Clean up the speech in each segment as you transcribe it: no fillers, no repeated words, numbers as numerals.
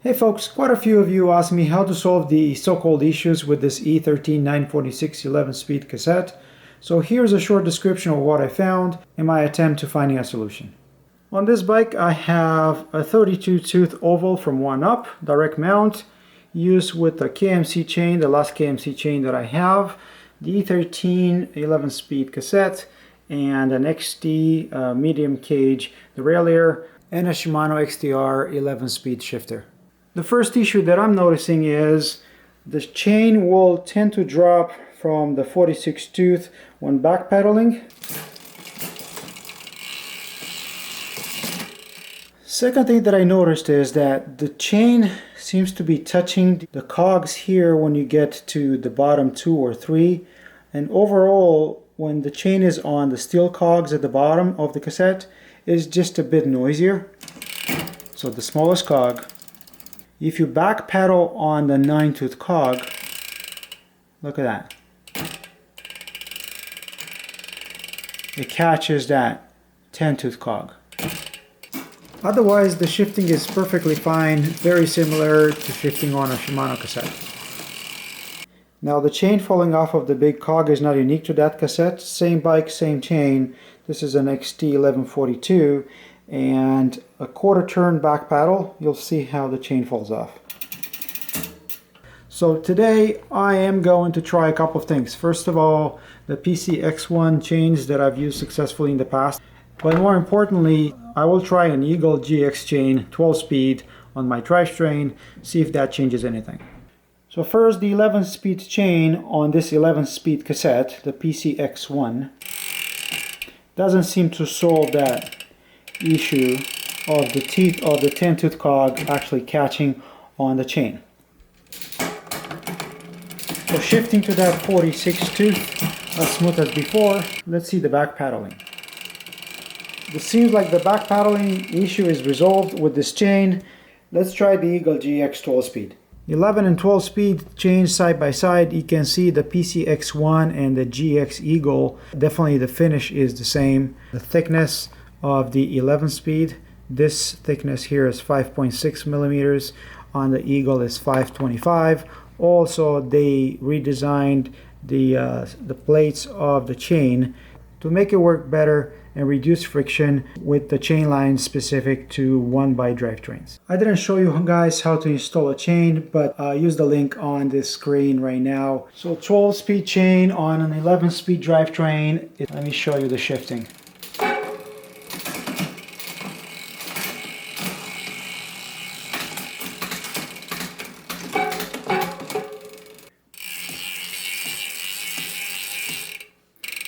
Hey folks, quite a few of you asked me how to solve the so-called issues with this E13 946 11-speed cassette. So here's a short description of what I found in my attempt to finding a solution. On this bike I have a 32 tooth oval from 1UP, direct mount, used with the KMC chain, the last KMC chain that I have, the E13 11-speed cassette, and an XT medium cage derailleur, and a Shimano XTR 11-speed shifter. The first issue that I'm noticing is the chain will tend to drop from the 46 tooth when backpedaling. Second thing that I noticed is that the chain seems to be touching the cogs here when you get to the bottom 2 or 3, and overall when the chain is on the steel cogs at the bottom of the cassette is just a bit noisier. So the smallest cog. If you backpedal on the 9-tooth cog, look at that. It catches that 10-tooth cog. Otherwise, the shifting is perfectly fine, very similar to shifting on a Shimano cassette. Now, the chain falling off of the big cog is not unique to that cassette. Same bike, same chain. This is an XT 1142. And a quarter turn back paddle, you'll see how the chain falls off. So today I am going to try a couple of things. First of all, the PCX1 chains that I've used successfully in the past. But more importantly, I will try an Eagle GX chain 12-speed on my drivetrain, see if that changes anything. So first, the 11-speed chain on this 11-speed cassette, the PCX1, doesn't seem to solve that issue of the teeth of the 10-tooth cog actually catching on the chain. So shifting to that 46 tooth as smooth as before, let's see the back paddling. It seems like the back paddling issue is resolved with this chain. Let's try the Eagle GX 12-speed. 11 and 12 speed chains side by side. You can see the PCX1 and the GX Eagle. Definitely the finish is the same. The thickness of the 11 speed, this thickness here is 5.6 millimeters. On the Eagle is 525. Also, they redesigned the plates of the chain to make it work better and reduce friction with the chain lines specific to 1-by drivetrains. I didn't show you guys how to install a chain, but use the link on this screen right now. So 12-speed chain on an 11-speed drivetrain. Let me show you the shifting.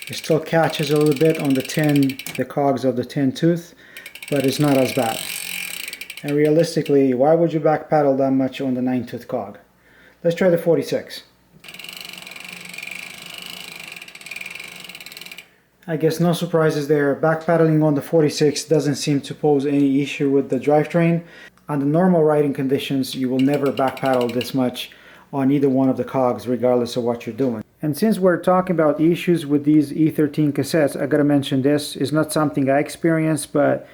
It still catches a little bit on the cogs of the 10 tooth, but it's not as bad. And realistically, why would you back paddle that much on the 9-tooth cog? Let's try the 46. I guess no surprises there. Back paddling on the 46 doesn't seem to pose any issue with the drivetrain. Under normal riding conditions, you will never back paddle this much on either one of the cogs, regardless of what you're doing. And since we're talking about issues with these E13 cassettes, I gotta mention this is not something I experienced, but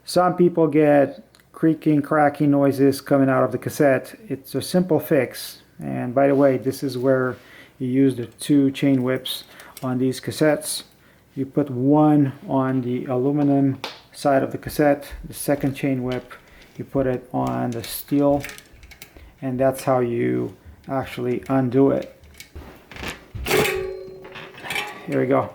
some people get creaking, cracking noises coming out of the cassette. It's a simple fix. And by the way, this is where you use the 2 chain whips on these cassettes. You put one on the aluminum side of the cassette, the second chain whip, you put it on the steel, and that's how you actually undo it. Here we go.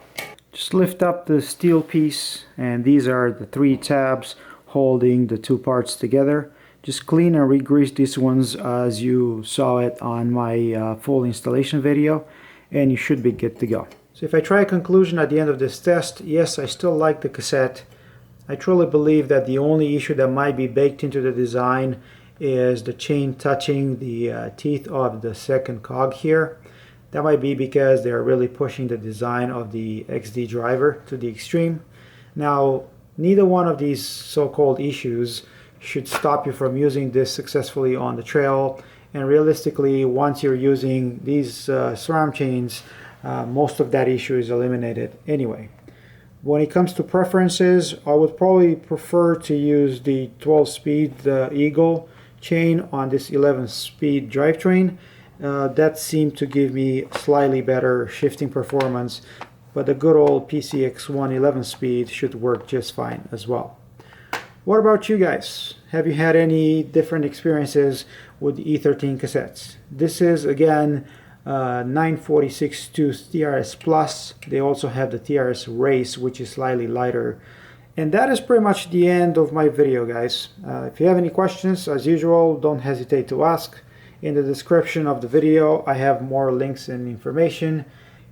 Just lift up the steel piece, and these are the 3 tabs holding the 2 parts together. Just clean and re-grease these ones as you saw it on my full installation video, and you should be good to go. So if I try a conclusion at the end of this test, yes, I still like the cassette. I truly believe that the only issue that might be baked into the design is the chain touching the teeth of the second cog here. That might be because they're really pushing the design of the XD driver to the extreme. Now, neither one of these so-called issues should stop you from using this successfully on the trail. And realistically, once you're using these SRAM chains, most of that issue is eliminated anyway. When it comes to preferences, I would probably prefer to use the 12-speed Eagle chain on this 11-speed drivetrain. That seemed to give me slightly better shifting performance, but the good old PCX1 11-speed should work just fine as well. What about you guys? Have you had any different experiences with the E13 cassettes? This is again 946 tooth TRS Plus. They also have the TRS Race, which is slightly lighter. And that is pretty much the end of my video, guys. If you have any questions, as usual, don't hesitate to ask. In the description of the video, I have more links and information.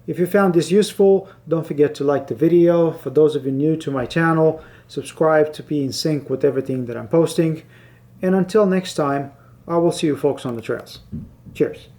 If you found this useful, don't forget to like the video. For those of you new to my channel, subscribe to be in sync with everything that I'm posting. And until next time, I will see you folks on the trails. Cheers.